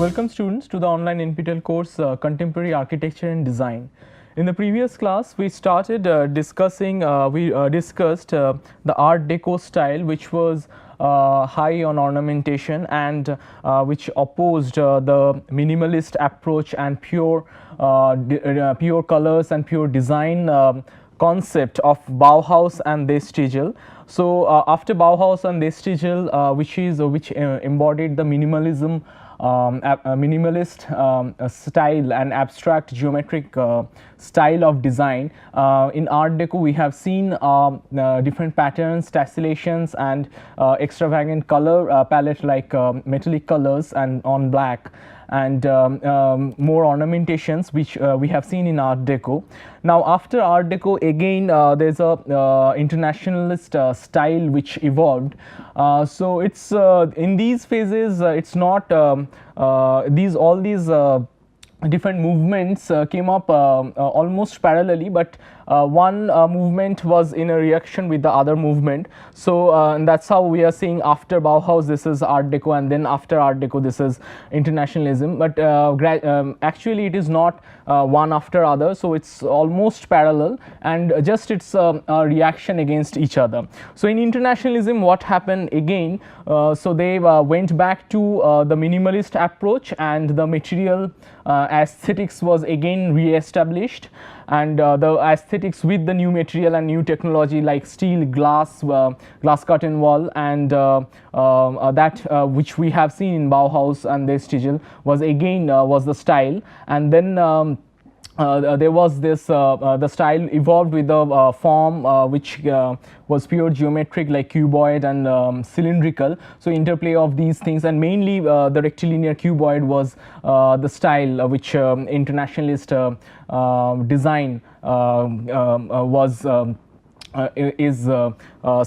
Welcome students to the online NPTEL course Contemporary Architecture and Design. In the previous class we started discussing, discussed the Art Deco style, which was high on ornamentation and which opposed the minimalist approach and pure colors and pure design concept of Bauhaus and Destigel. So after Bauhaus and Destigel, which embodied the minimalism, minimalist style and abstract geometric style of design. In Art Deco we have seen different patterns, tessellations and extravagant color palette like metallic colors and on black, and more ornamentations which we have seen in Art Deco. Now after Art Deco again there is a internationalist style which evolved. So it's in these phases it's not all these different movements came up almost parallelly, but one movement was in a reaction with the other movement. So and that's how we are saying after Bauhaus this is Art Deco, and then after Art Deco this is Internationalism, but actually it is not one after other, so it's almost parallel and just it's a reaction against each other. So in Internationalism what happened again, so they went back to the minimalist approach, and the material aesthetics was again re-established, and the aesthetics with the new material and new technology like steel, glass curtain wall, and that which we have seen in Bauhaus and Destigel was again was the style. And then there was this the style evolved with the form which was pure geometric like cuboid and cylindrical. So interplay of these things, and mainly the rectilinear cuboid was the style which internationalist design was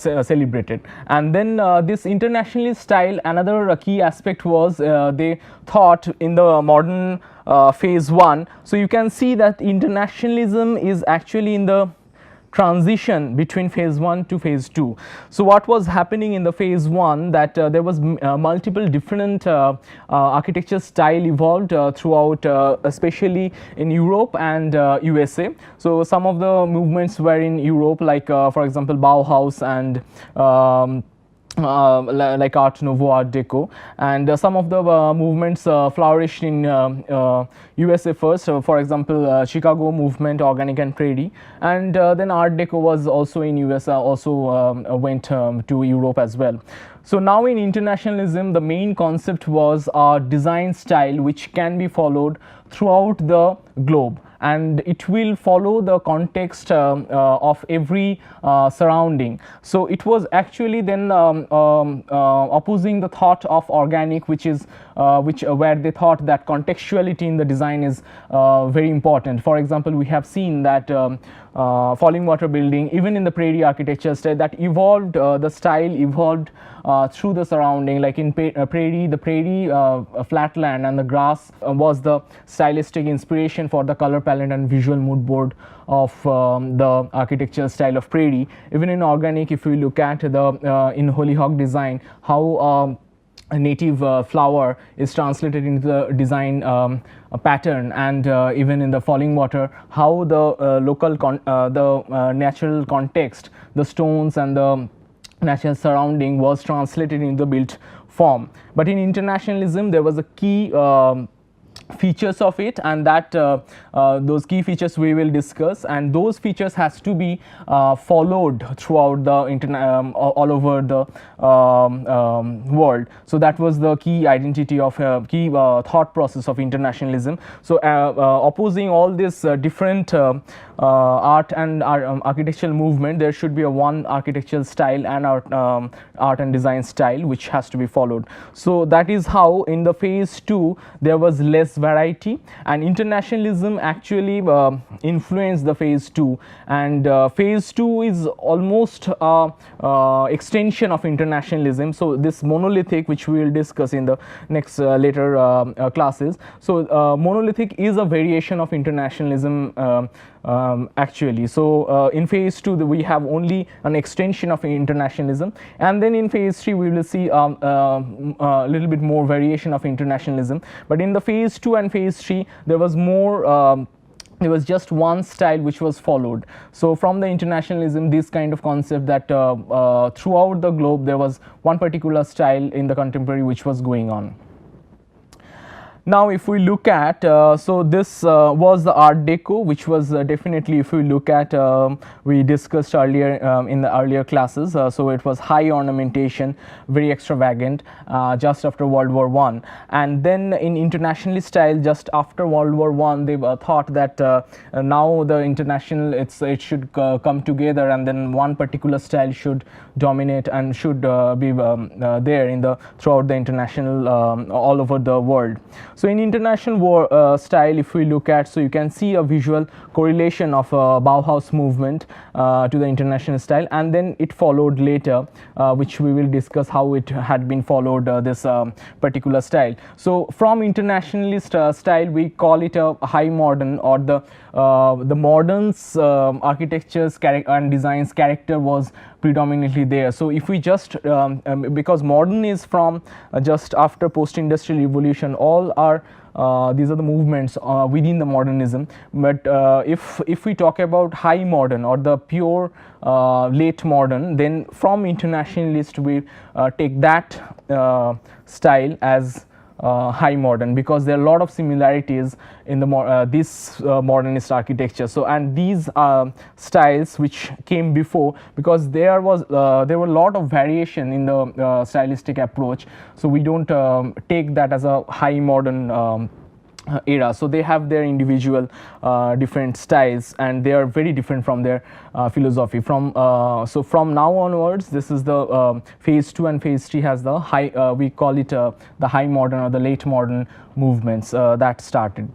celebrated. And then this internationalist style, another key aspect was they thought in the modern phase 1. So you can see that internationalism is actually in the transition between phase 1 to phase 2. So what was happening in the phase 1, that there was multiple different architecture style evolved throughout, especially in Europe and USA. So some of the movements were in Europe, like for example Bauhaus and like Art Nouveau, Art Deco, and some of the movements flourished in USA first, for example Chicago movement, Organic and Prairie, and then Art Deco was also in US, also went to Europe as well. So now in internationalism the main concept was a design style which can be followed throughout the globe, and it will follow the context of every surrounding. So it was actually then opposing the thought of organic, which is where they thought that contextuality in the design is very important. For example, we have seen that falling water building, even in the prairie architecture style, that evolved, the style evolved through the surrounding, like in prairie, the prairie flatland and the grass was the stylistic inspiration for the color palette and visual mood board of the architecture style of prairie. Even in organic, if we look at the in Hollyhock design, how a native flower is translated into the design pattern, and even in the falling water, how the local natural context, the stones and the natural surrounding was translated into the built form. But in internationalism there was a key features of it, and that those key features we will discuss, and those features has to be followed throughout the all over the world. So that was the key identity of key thought process of internationalism. So opposing all this different art and architectural movement, there should be a one architectural style and art and design style which has to be followed. So that is how in the phase 2 there was less variety, and internationalism actually influenced the phase 2, and phase 2 is almost extension of internationalism. So this monolithic, which we will discuss in the next later classes, so monolithic is a variation of internationalism actually. So in phase 2 we have only an extension of internationalism, and then in phase 3 we will see a little bit more variation of internationalism. But in the phase 2 and phase 3 there was more there was just one style which was followed. So from the internationalism, this kind of concept that throughout the globe there was one particular style in the contemporary which was going on. Now if we look at, so this was the Art Deco, which was definitely, if we look at, we discussed earlier in the earlier classes, so it was high ornamentation, very extravagant, just after World War I. And then in internationalist style, just after World War I, they thought that now the international, it should come together, and then one particular style should dominate and should be there in the throughout the international all over the world. So in international style, if we look at, so you can see a visual correlation of Bauhaus movement to the international style, and then it followed later, which we will discuss how it had been followed, this particular style. So from internationalist style, we call it a high modern, or the modern's architecture's and design's character was predominantly there. So if we just because modern is from just after post-industrial revolution, all are these are the movements within the modernism. But if we talk about high modern or the pure late modern, then from internationalist we take that style as high modern, because there are a lot of similarities in the this modernist architecture. So and these styles which came before, because there were a lot of variation in the stylistic approach, so we don't take that as a high modern era. So they have their individual different styles, and they are very different from their philosophy. From so from now onwards, this is the phase 2 and phase 3 has the high, we call it the high modern or the late modern movements that started.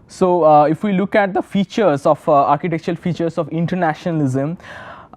So if we look at the features of architectural features of internationalism,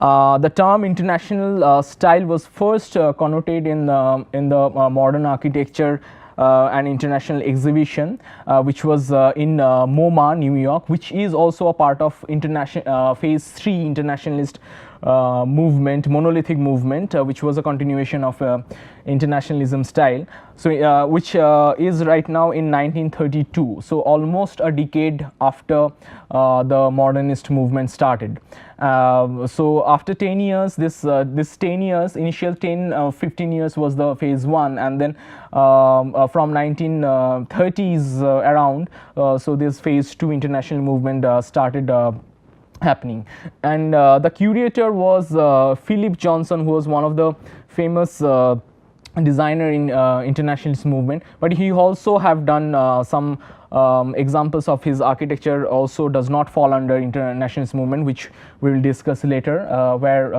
the term international style was first connoted in the modern architecture an international exhibition which was in MoMA, New York, which is also a part of international phase 3 internationalist movement, monolithic movement, which was a continuation of internationalism style. So which is right now in 1932, so almost a decade after the modernist movement started. So after 10 years, this 10 years, initial 15 years was the phase 1, and then from 1930s around, so this phase 2 international movement started happening. And the curator was Philip Johnson, who was one of the famous designer in internationalist movement, but he also have done some examples of his architecture also does not fall under internationalist movement, which we will discuss later, where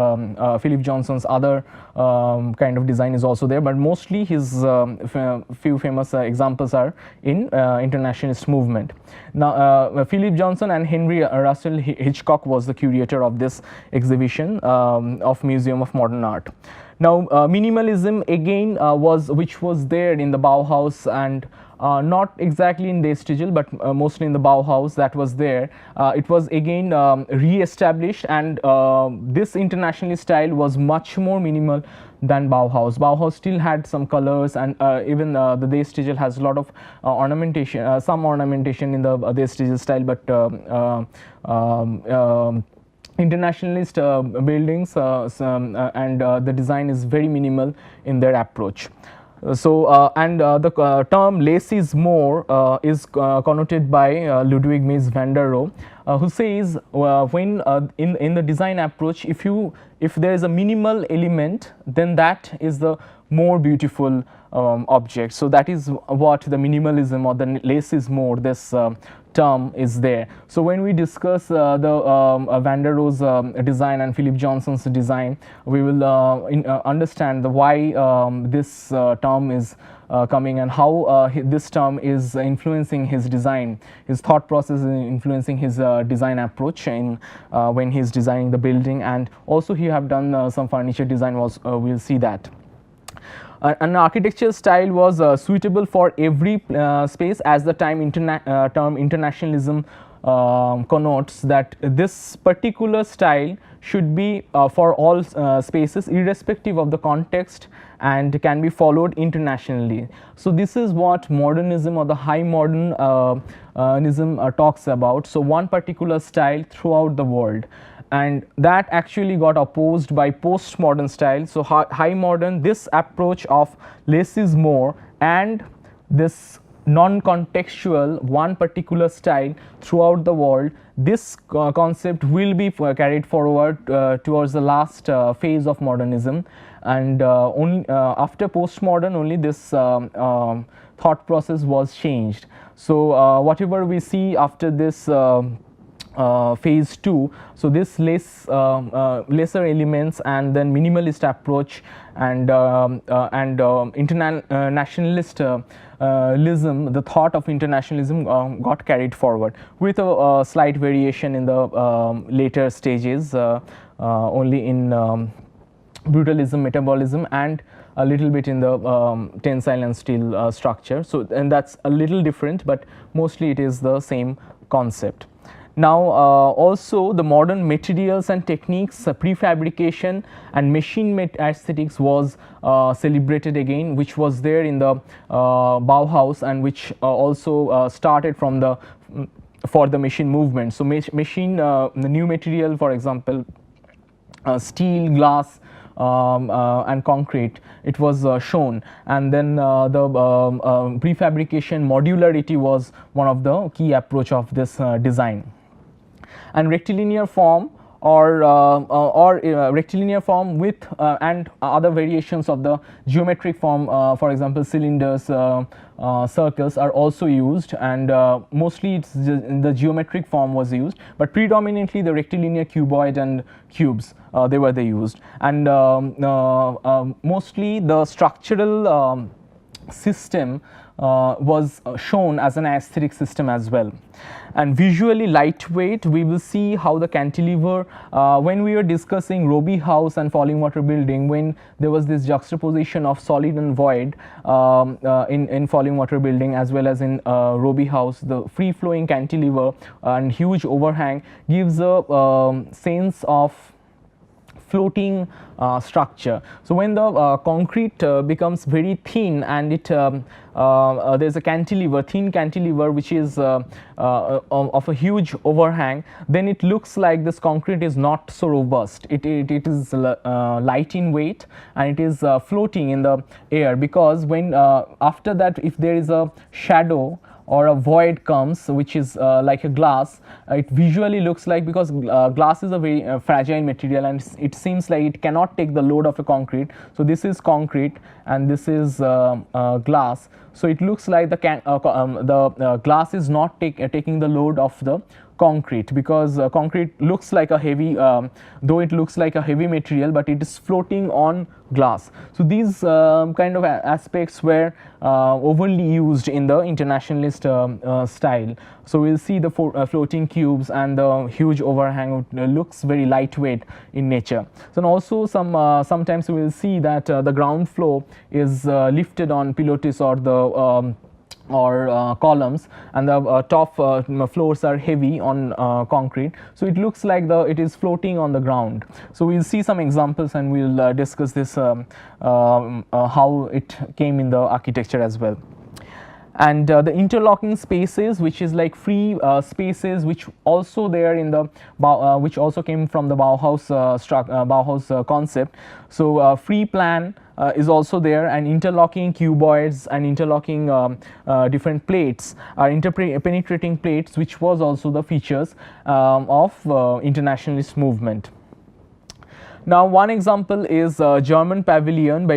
Philip Johnson's other kind of design is also there, but mostly his few famous examples are in internationalist movement. Now Philip Johnson and Henry Russell Hitchcock was the curator of this exhibition of Museum of Modern Art. Now minimalism again which was there in the Bauhaus, and not exactly in the Stigl, but mostly in the Bauhaus that was there. It was again re-established, and this internationalist style was much more minimal than Bauhaus. Bauhaus still had some colors, and even the Stigl has a lot of ornamentation, some ornamentation in the Stigl style, but internationalist buildings and the design is very minimal in their approach. So and the term less is more is connoted by Ludwig Mies van der Rohe, who says when in the design approach, if there is a minimal element, then that is the more beautiful objects. So that is what the minimalism or the less is more, this term is there. So when we discuss the Van der Rohe's design and Philip Johnson's design, we will understand the why this term is coming, and how this term is influencing his design, his thought process is influencing his design approach in when he is designing the building, and also he have done some furniture design. Was we'll see that. An architectural style was suitable for every space, as the term internationalism connotes that this particular style should be for all spaces irrespective of the context and can be followed internationally. So this is what modernism or the high modernism talks about. So one particular style throughout the world, and that actually got opposed by postmodern style. So high modern, this approach of less is more and this non-contextual one particular style throughout the world, this concept will be carried forward towards the last phase of modernism, and only after postmodern only this thought process was changed. So whatever we see after this phase 2, so this lesser elements and then minimalist approach and internationalism, the thought of internationalism got carried forward with a slight variation in the later stages, only in brutalism, metabolism, and a little bit in the tensile and steel structure. So and that's a little different, but mostly it is the same concept. Now also the modern materials and techniques, prefabrication and machine made aesthetics was celebrated again, which was there in the Bauhaus, and which also started from the for the machine movement. So machine, the new material, for example steel, glass, and concrete, it was shown, and then the prefabrication modularity was one of the key approach of this design. And rectilinear form or rectilinear form with and other variations of the geometric form, for example cylinders, circles are also used, and mostly it's the geometric form was used, but predominantly the rectilinear, cuboid and cubes they were used, and mostly the structural system was shown as an aesthetic system as well. And visually lightweight, we will see how the cantilever, when we were discussing Roorkee House and falling water building, when there was this juxtaposition of solid and void in falling water building as well as in Roorkee House, the free flowing cantilever and huge overhang gives a sense of floating structure. So when the concrete becomes very thin and it there's a cantilever, thin cantilever which is of a huge overhang, then it looks like this concrete is not so robust. It is light in weight and it is floating in the air, because when after that if there is a shadow or a void comes which is like a glass, it visually looks like, because glass is a very fragile material and it seems like it cannot take the load of a concrete. So this is concrete and this is glass, so it looks like the glass is not taking the load of the concrete, because concrete looks like a heavy, though it looks like a heavy material, but it is floating on glass. So these kind of aspects were overly used in the internationalist style. So we'll see the floating cubes and the huge overhang looks very lightweight in nature. So and also sometimes we will see that the ground floor is lifted on pilotis or the columns, and the top floors are heavy on concrete, so it looks like it is floating on the ground. So we'll see some examples and we'll discuss this how it came in the architecture as well. And the interlocking spaces, which is like free spaces, which also there in the which also came from the Bauhaus Bauhaus concept. So free plan is also there, and interlocking cuboids and interlocking different plates are penetrating plates, which was also the features of internationalist movement. Now, one example is German Pavilion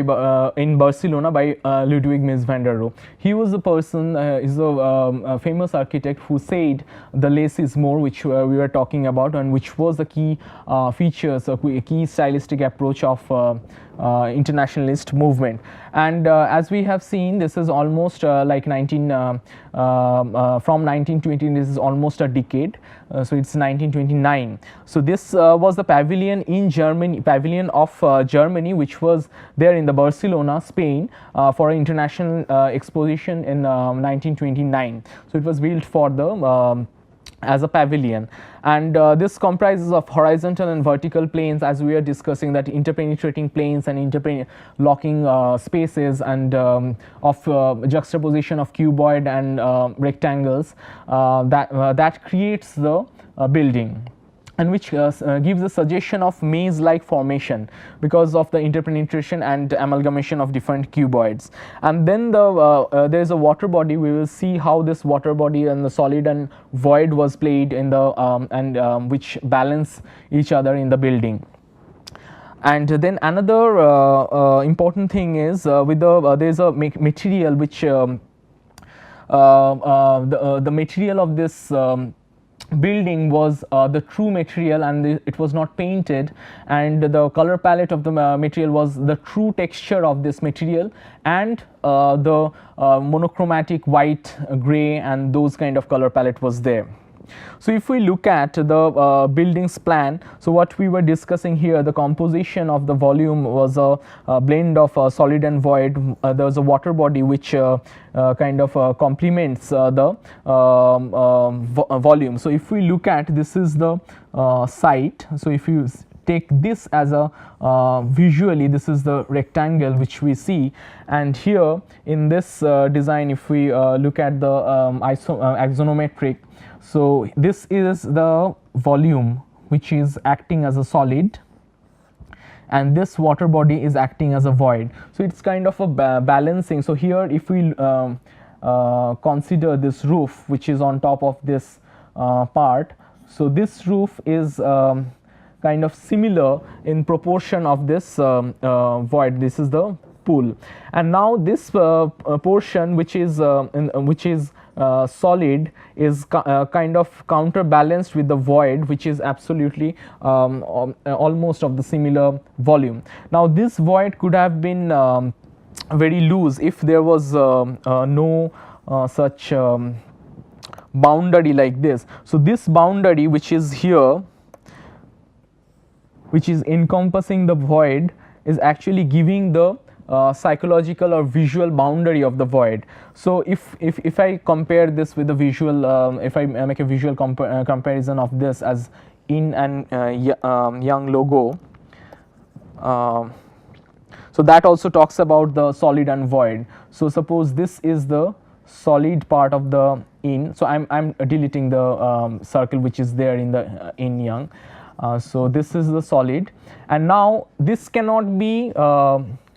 in Barcelona by Ludwig Mies van der Rohe. He was a person, is a famous architect who said the less is more, which we were talking about, and which was the key features, a key stylistic approach of internationalist movement. And as we have seen, this is almost like from 1920, this is almost a decade. So it's 1929. So this was the pavilion in Germany, pavilion of Germany, which was there in the Barcelona, Spain, for an international exposition in 1929. So it was built for the as a pavilion, and this comprises of horizontal and vertical planes, as we are discussing, that interpenetrating planes and interlocking spaces, and of juxtaposition of cuboid and rectangles that creates the building, and which gives a suggestion of maze-like formation because of the interpenetration and amalgamation of different cuboids. And then there is a water body. We will see how this water body and the solid and void was played in the which balance each other in the building. And then another important thing is with there is a material which the material of this building was the true material, and it was not painted, and the color palette of the material was the true texture of this material, and the monochromatic white, gray, and those kind of color palette was there. So if we look at the building's plan, so what we were discussing here, the composition of the volume was a blend of solid and void. There was a water body which kind of complements the volume. So if we look at, this is the site. So if you take this as a visually, this is the rectangle which we see, and here in this design, if we look at the axonometric, so this is the volume which is acting as a solid, and this water body is acting as a void. So it's kind of a balancing. So here if we consider this roof which is on top of this part, so this roof is kind of similar in proportion of this void. This is the pool, and now this portion which is solid is kind of counterbalanced with the void, which is absolutely almost of the similar volume. Now this void could have been very loose if there was no such boundary like this. So this boundary which is here, which is encompassing the void, is actually giving the psychological or visual boundary of the void. So if I compare this with the visual, if I make a visual comparison of this as yin and yang logo, so that also talks about the solid and void. So suppose this is the solid part of the yin, so I'm deleting the circle which is there in the yin yang. So this is the solid, and now this cannot be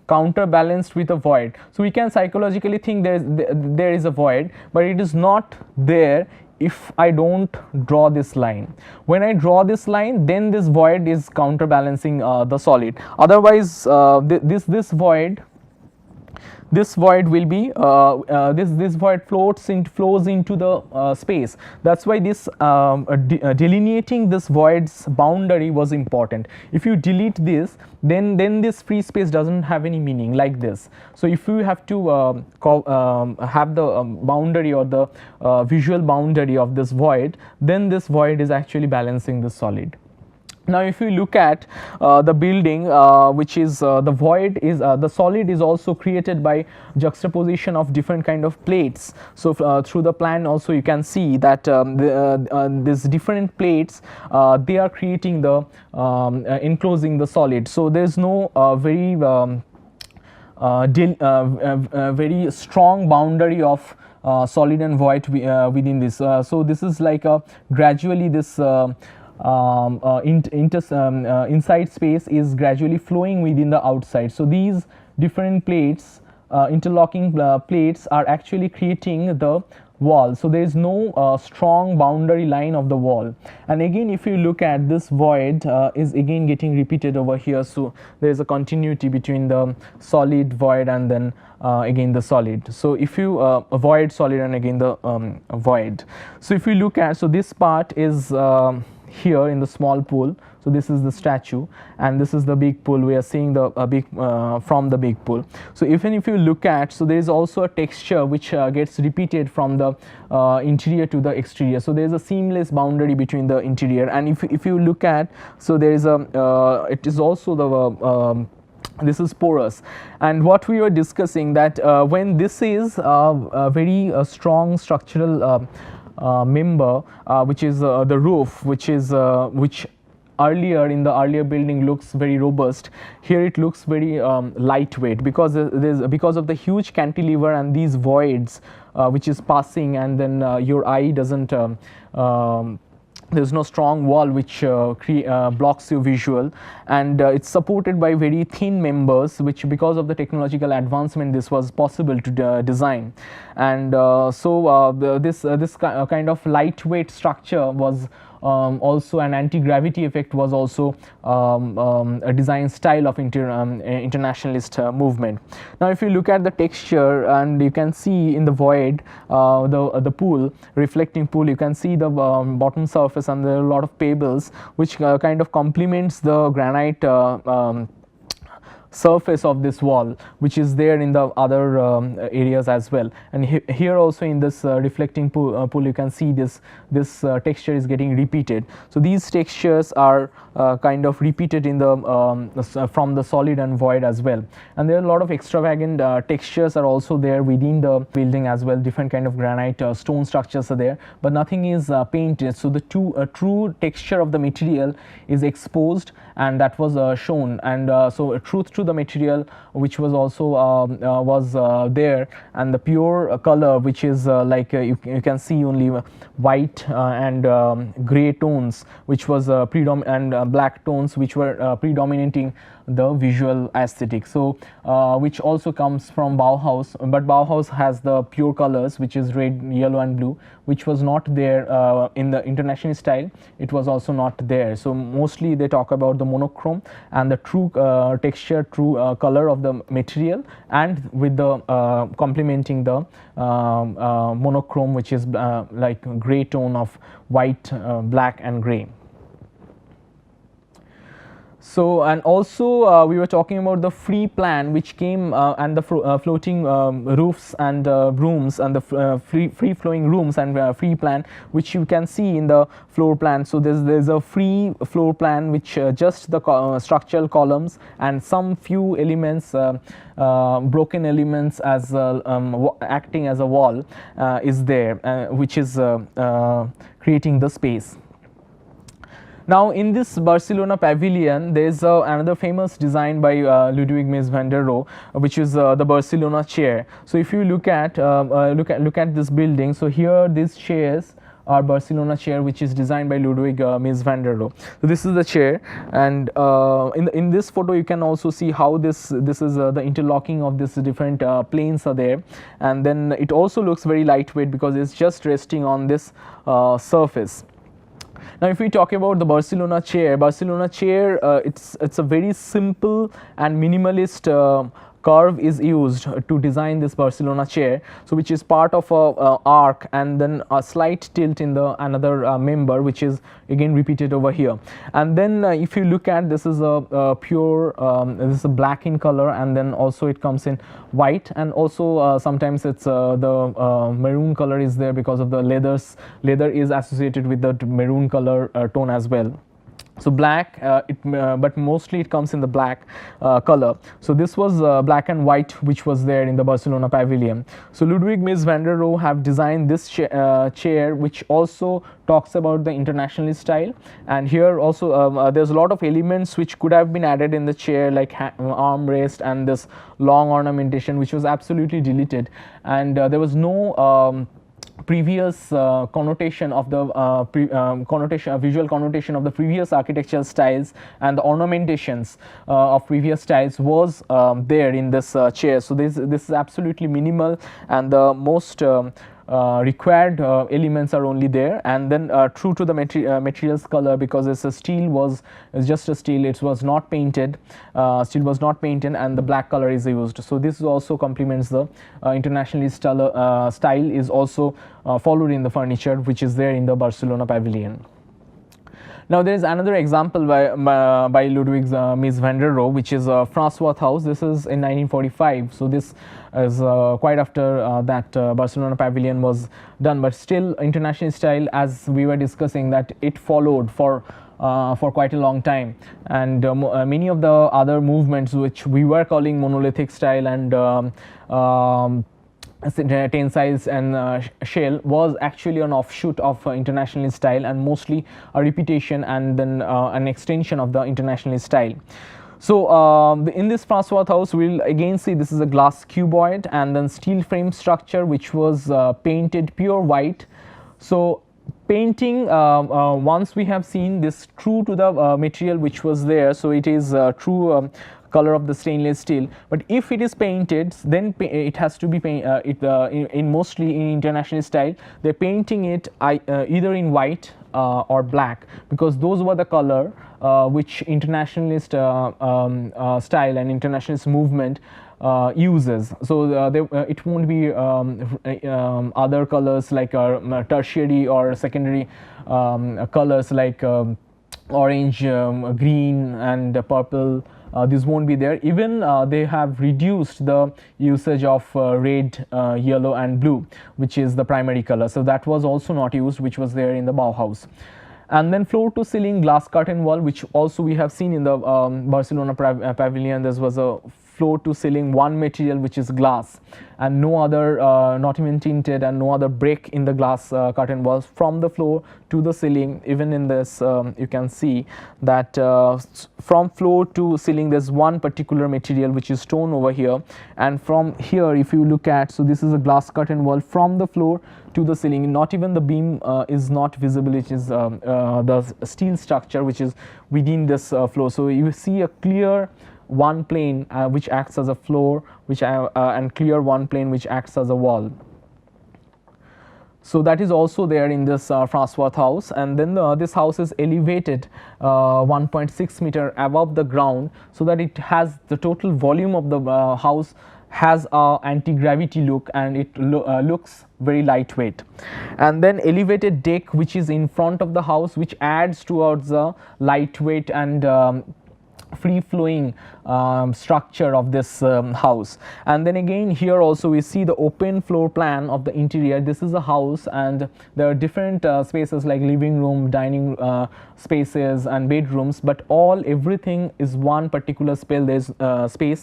counterbalanced with a void. So we can psychologically think there is a void, but it is not there if I don't draw this line. When I draw this line, then this void is counterbalancing the solid. Otherwise this void will be this void flows into the space. That's why this delineating this void's boundary was important. If you delete this, then this free space doesn't have any meaning like this. So if you have to have the boundary or the visual boundary of this void, then this void is actually balancing the solid. Now if you look at the building, which is the void is the solid is also created by juxtaposition of different kind of plates. So through the plan also you can see that these different plates, they are creating the enclosing the solid. So there is no very very strong boundary of solid and void within this. So this is like a gradually this inside space is gradually flowing within the outside. So these different plates, interlocking plates, are actually creating the wall. So there is no strong boundary line of the wall. And again, if you look at this void is again getting repeated over here. So there is a continuity between the solid, void, and then again the solid. So if you void, solid, and again the void. So if you look at, so this part is here in the small pool. So this is the statue, and this is the big pool. We are seeing the big from the big pool. So even if you look at, so there is also a texture which gets repeated from the interior to the exterior. So there is a seamless boundary between the interior, and if you look at, so there is a it is also the this is porous. And what we were discussing, that when this is a very strong structural member, which is the roof, which earlier in the earlier building looks very robust, here it looks very lightweight, because because of the huge cantilever and these voids which is passing, and then your eye doesn't there's no strong wall which blocks your visual, and it's supported by very thin members, which because of the technological advancement this was possible to design. And this kind of lightweight structure was also an anti-gravity effect, was also a design style of internationalist movement. Now if you look at the texture, and you can see in the void, the pool, reflecting pool, you can see the bottom surface, and there are a lot of pebbles which kind of complements the granite surface of this wall, which is there in the other areas as well. And here also in this reflecting pool, you can see this texture is getting repeated. So these textures are kind of repeated in the from the solid and void as well. And there are a lot of extravagant textures are also there within the building as well. Different kind of granite stone structures are there, but nothing is painted. So the true texture of the material is exposed, and that was shown. And so truth to the material, which was also there, and the pure color, which is like you can see only white and gray tones, which was and black tones, which were predominating the visual aesthetic. So which also comes from Bauhaus, but Bauhaus has the pure colors, which is red, yellow, and blue, which was not there in the Internationalist style. It was also not there. So mostly they talk about the monochrome and the true texture, true color of the material, and with the complementing the monochrome, which is like gray tone of white, black, and gray. So, and also we were talking about the free plan which came and the floating roofs and rooms, and the free flowing rooms and free plan, which you can see in the floor plan. So there's a free floor plan which just the structural columns and some few elements, broken elements as acting as a wall is there, which is creating the space. Now in this Barcelona Pavilion, there is another famous design by Ludwig Mies van der Rohe, which is the Barcelona chair. So if you look at this building, so here these chairs are Barcelona chair, which is designed by Ludwig Mies van der Rohe. So this is the chair, and in this photo you can also see how this is the interlocking of this different planes are there, and then it also looks very lightweight because it's just resting on this surface. Now if we talk about the Barcelona chair, it's a very simple and minimalist curve is used to design this Barcelona chair, so which is part of a arc, and then a slight tilt in the another member, which is again repeated over here. And then if you look at, this is a pure this is a black in color, and then also it comes in white, and also sometimes it's the maroon color is there because of the leather is associated with the maroon color tone as well. So black, but mostly it comes in the black color. So this was black and white, which was there in the Barcelona Pavilion. So Ludwig Mies van der Rohe have designed this chair, which also talks about the Internationalist style. And here also there's a lot of elements which could have been added in the chair, like armrest and this long ornamentation, which was absolutely deleted. And there was no previous connotation of the visual connotation of the previous architectural styles, and the ornamentations of previous styles was there in this chair. So this is absolutely minimal, and the most required elements are only there, and then true to the material's color, because it's a steel was it's just a steel, it was not painted, steel was not painted, and the black color is used. So this also complements the internationalist style is also followed in the furniture which is there in the Barcelona Pavilion. Now there is another example by Ludwig Mies van der Rohe, which is Farnsworth House. This is in 1945. So this is quite after that Barcelona Pavilion was done, but still international style, as we were discussing, that it followed for quite a long time, and many of the other movements which we were calling monolithic style and tensiles and shell was actually an offshoot of internationalist style, and mostly a repetition and then an extension of the internationalist style. So in this Farnsworth House, we'll again see this is a glass cuboid and then steel frame structure which was painted pure white. So painting, once we have seen this true to the material which was there, so it is true color of the stainless steel, but if it is painted, then it has to be in mostly in international style, they're painting it either in white or black, because those were the color which internationalist style and internationalist movement uses. So it won't be other colors like tertiary or secondary colors like orange, green and purple. This won't be there. Even they have reduced the usage of red, yellow and blue, which is the primary color. So that was also not used, which was there in the Bauhaus. And then floor to ceiling glass curtain wall, which also we have seen in the Barcelona Pavilion. There was a floor to ceiling one material which is glass, and no other, not even tinted, and no other break in the glass curtain walls from the floor to the ceiling. Even in this you can see that from floor to ceiling there's one particular material which is stone over here, and from here if you look at, so this is a glass curtain wall from the floor to the ceiling. Not even the beam is not visible, it is the steel structure which is within this floor. So you see a clear one plane which acts as a floor, which and clear one plane which acts as a wall. So that is also there in this Farnsworth House. And then this house is elevated 1.6 meter above the ground, so that it has the total volume of the house has a anti-gravity look, and it looks very lightweight. And then elevated deck which is in front of the house, which adds towards the lightweight and free flowing structure of this house. And then again here also we see the open floor plan of the interior. This is a house, and there are different spaces like living room, dining spaces and bedrooms, but everything is one particular space.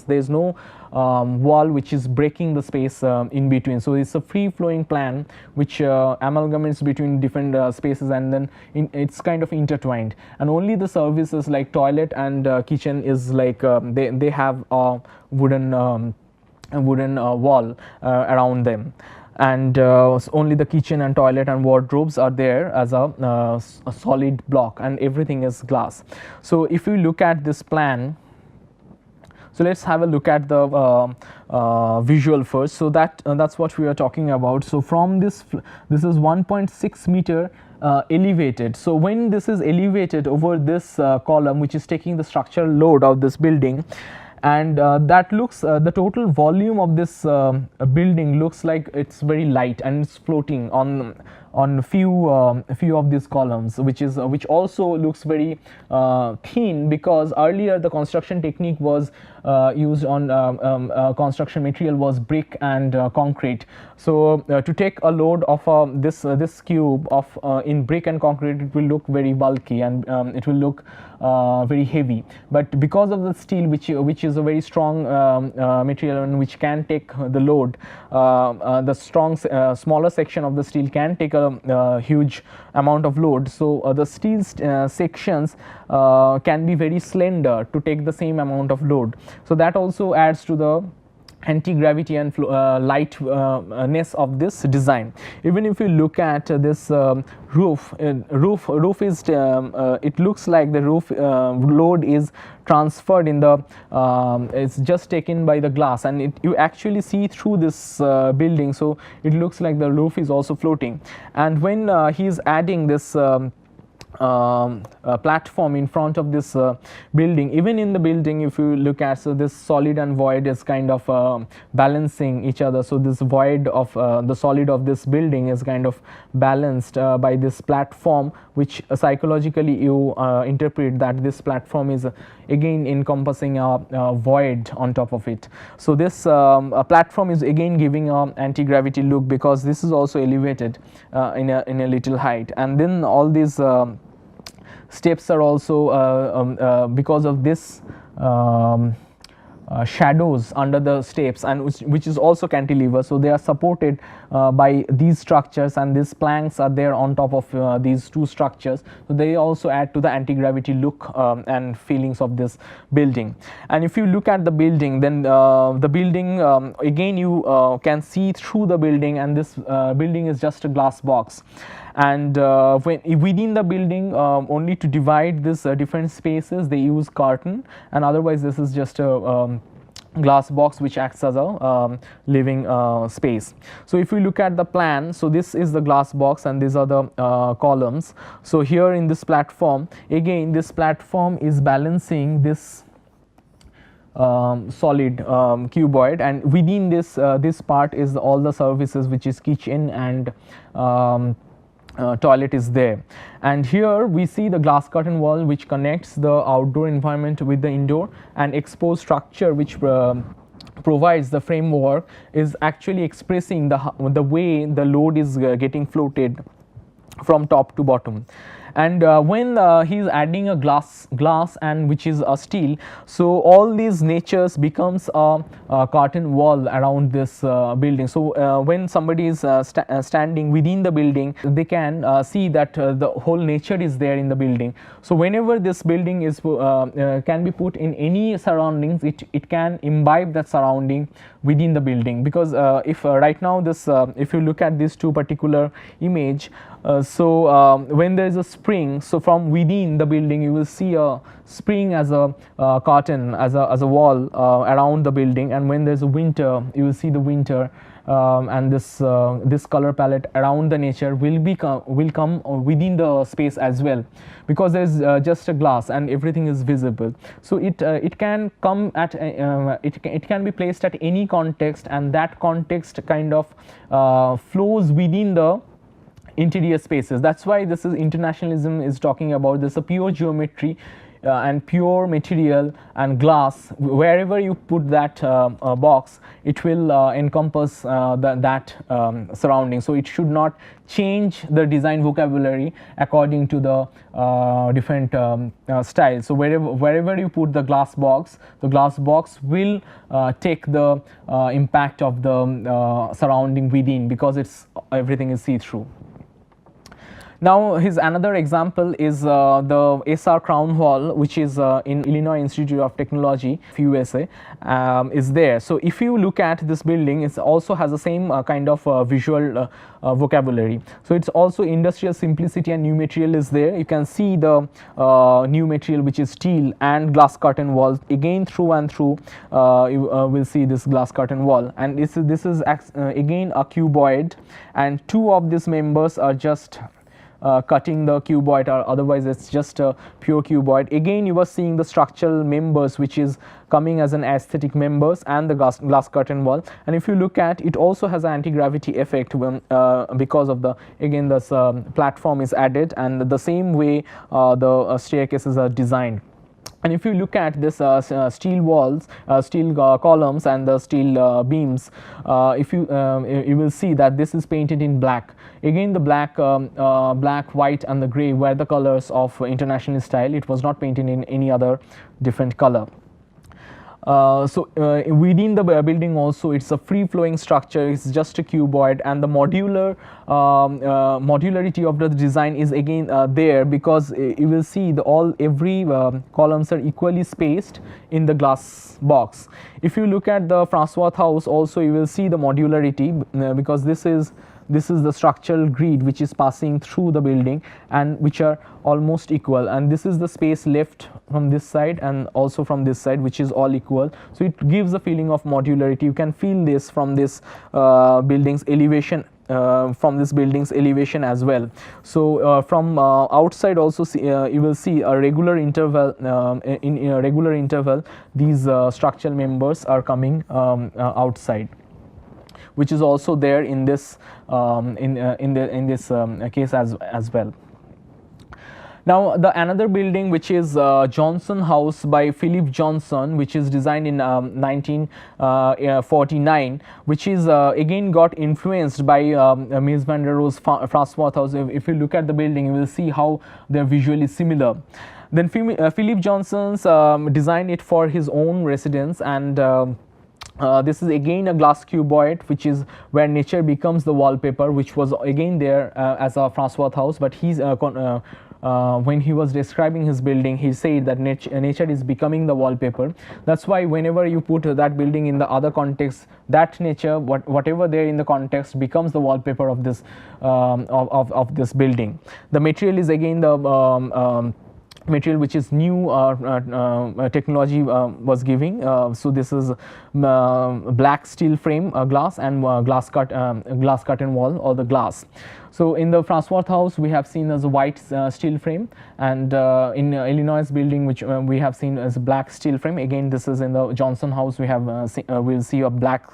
There's no wall which is breaking the space in between. So it's a free flowing plan which amalgamates between different spaces, and then it's kind of intertwined, and only the services like toilet and kitchen is like they have a wooden wall around them, and only the kitchen and toilet and wardrobes are there as a solid block, and everything is glass. So if you look at this plan, so let's have a look at the visual first. So that's what we are talking about. So from this is 1.6 meter elevated. So when this is elevated over this column which is taking the structural load of this building, and that looks the total volume of this building looks like it's very light, and it's floating on few of these columns, which also looks very thin, because earlier the construction technique was used on construction material was brick and concrete. So to take a load of this cube of in brick and concrete, it will look very bulky, and it will look very heavy. But because of the steel, which is a very strong material and which can take the load, the smaller section of the steel can take a huge amount of load. So the steel sections can be very slender to take the same amount of load. So that also adds to the anti-gravity and lightness of this design. Even if you look at this roof is it looks like the roof load is transferred in the it's just taken by the glass, and you actually see through this building, so it looks like the roof is also floating. And when he is adding this platform in front of this building, even in the building if you look at, so this solid and void is kind of balancing each other. So this void of the solid of this building is kind of balanced by this platform, which psychologically you interpret that this platform is again encompassing a void on top of it. So this platform is again giving a anti-gravity look, because this is also elevated in a little height. And then all these steps are also because of this shadows under the steps, and which is also cantilever, so they are supported by these structures, and these planks are there on top of these two structures, so they also add to the anti-gravity look and feelings of this building. And if you look at the building, then the building again you can see through the building, and this building is just a glass box. And within the building, only to divide this different spaces, they use curtain, and otherwise this is just a glass box which acts as a living space. So if you look at the plan, so this is the glass box and these are the columns. So here in this platform, again this platform is balancing this solid cuboid, and within this part is all the services, which is kitchen and toilet is there. And here we see the glass curtain wall which connects the outdoor environment with the indoor, and exposed structure which provides the framework is actually expressing the way the load is getting floated from top to bottom. And when he is adding a glass and which is a steel, so all these natures becomes a curtain wall around this building. So when somebody is standing within the building, they can see that the whole nature is there in the building. So whenever this building is can be put in any surroundings, it can imbibe that surrounding within the building. Because if right now this if you look at these two particular image, when there is a spring, so from within the building you will see a spring as a curtain, as a wall around the building, and when there is a winter you will see the winter, and this color palette around the nature will come within the space as well, because there is just a glass and everything is visible. So it can come at it can be placed at any context, and that context kind of flows within the interior spaces. That's why this is internationalism is talking about this, a pure geometry and pure material and glass. Wherever you put that box, it will encompass that surrounding. So it should not change the design vocabulary according to the different styles. So wherever you put the glass box will take the impact of the surrounding within, because everything is see-through. Now his another example is the SR Crown Hall, which is in Illinois Institute of Technology, USA, is there. So if you look at this building, it also has the same kind of visual vocabulary. So it's also industrial simplicity and new material is there. You can see the new material, which is steel and glass curtain walls. Again through and through you will see this glass curtain wall, and this is again a cuboid, and two of these members are just cutting the cuboid, or otherwise it's just a pure cuboid. Again you are seeing the structural members which is coming as an aesthetic members, and the glass curtain wall. And if you look at, it also has an anti-gravity effect when, because of the, again this platform is added, and the same way the staircases are designed. And if you look at this steel walls, steel columns and the steel beams, if you will see that this is painted in black. Again the black, white and the grey were the colors of internationalist style. It was not painted in any other different color. Within the building also it's a free flowing structure, it's just a cuboid, and the modularity of the design is again there, because you will see every columns are equally spaced in the glass box. If you look at the Farnsworth House also, you will see the modularity, because this is the structural grid which is passing through the building and which are almost equal, and this is the space left from this side and also from this side, which is all equal. So it gives a feeling of modularity. You can feel this from this building's elevation, as well. So from outside also you will see a regular interval, in a regular interval these structural members are coming outside, which is also there in this case as well. Now another building, which is Johnson House by Philip Johnson, which is designed in 1949, which is again got influenced by Mies van der Rohe's Farnsworth House. If you look at the building, you will see how they are visually similar. Then Philip Johnson's designed it for his own residence, and this is again a glass cuboid, which is where nature becomes the wallpaper, which was again there as a Farnsworth House, but he's when he was describing his building, he said that nature is becoming the wallpaper. That's why whenever you put that building in the other context, that nature, whatever there in the context, becomes the wallpaper of this of this building. The material is again the material which is new technology was giving. So this is black steel frame glass and glass curtain wall, or the glass. So in the Farnsworth House we have seen as a white steel frame, and in Illinois building which we have seen as a black steel frame. Again, this is in the Johnson House, we have we'll see a black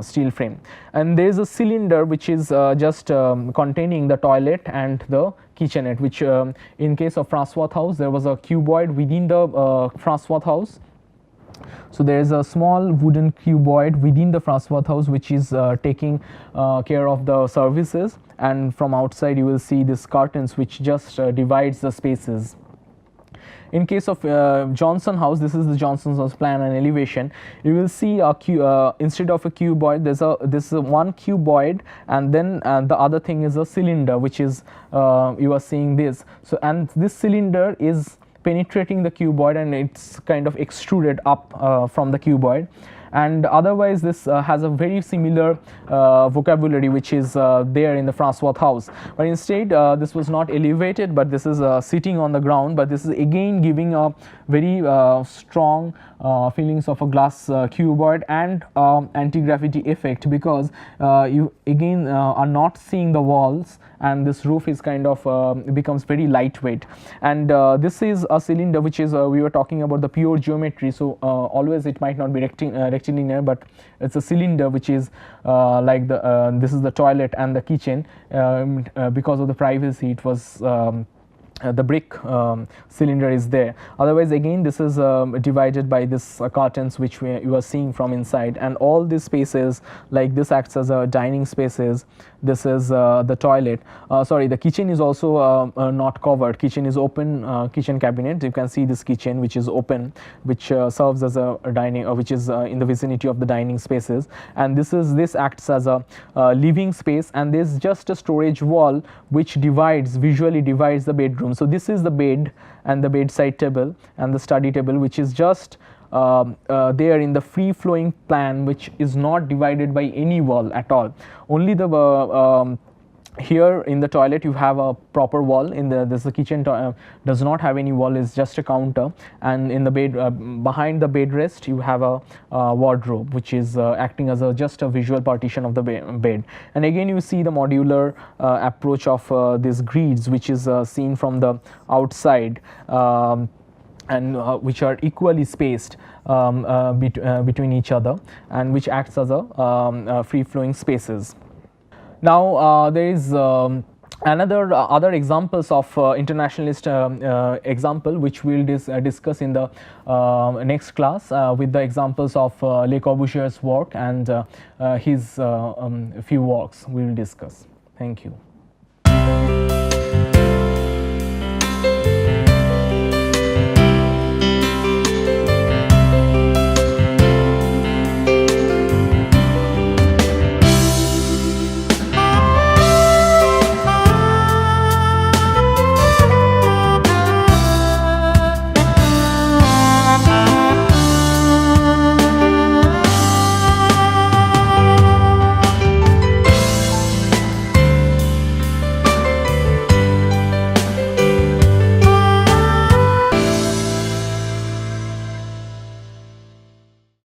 steel frame, and there is a cylinder which is just containing the toilet and the kitchenette, which in case of Farnsworth House there was a cuboid within the Farnsworth House. So there is a small wooden cuboid within the Farnsworth House which is taking care of the services, and from outside you will see these curtains which just divides the spaces. In case of Johnson House, this is the Johnson House plan and elevation. You will see instead of a cuboid, this is one cuboid, and then the other thing is a cylinder, which is you are seeing this. So and this cylinder is penetrating the cuboid, and it's kind of extruded up from the cuboid. And otherwise this has a very similar vocabulary which is there in the Farnsworth House, but instead this was not elevated, but this is sitting on the ground, but this is again giving a very strong feelings of a glass cuboid and anti-gravity effect, because you again are not seeing the walls, and this roof is kind of becomes very lightweight. And this is a cylinder which is we were talking about the pure geometry, so always it might not be rectilinear, but it's a cylinder which is like the this is the toilet and the kitchen. Because of the privacy, it was the brick cylinder is there. Otherwise again this is divided by this curtains which you are seeing from inside, and all these spaces like this acts as a dining spaces. This is the toilet, sorry, the kitchen is also not covered. Kitchen is open, kitchen cabinet. You can see this kitchen which is open, which serves as a dining, which is in the vicinity of the dining spaces, and this acts as a living space, and there's just a storage wall which visually divides the bedroom. So this is the bed and the bedside table and the study table, which is just there in the free flowing plan, which is not divided by any wall at all. Only the here in the toilet you have a proper wall. In the kitchen does not have any wall, is just a counter, and in the bed behind the bed rest you have a wardrobe which is acting as just a visual partition of the bed. And again you see the modular approach of these grids, which is seen from the outside, and which are equally spaced between each other, and which acts as a free flowing spaces. Now there is other examples of internationalist example, which we will discuss in the next class with the examples of Le Corbusier's work and his few works we will discuss. Thank you.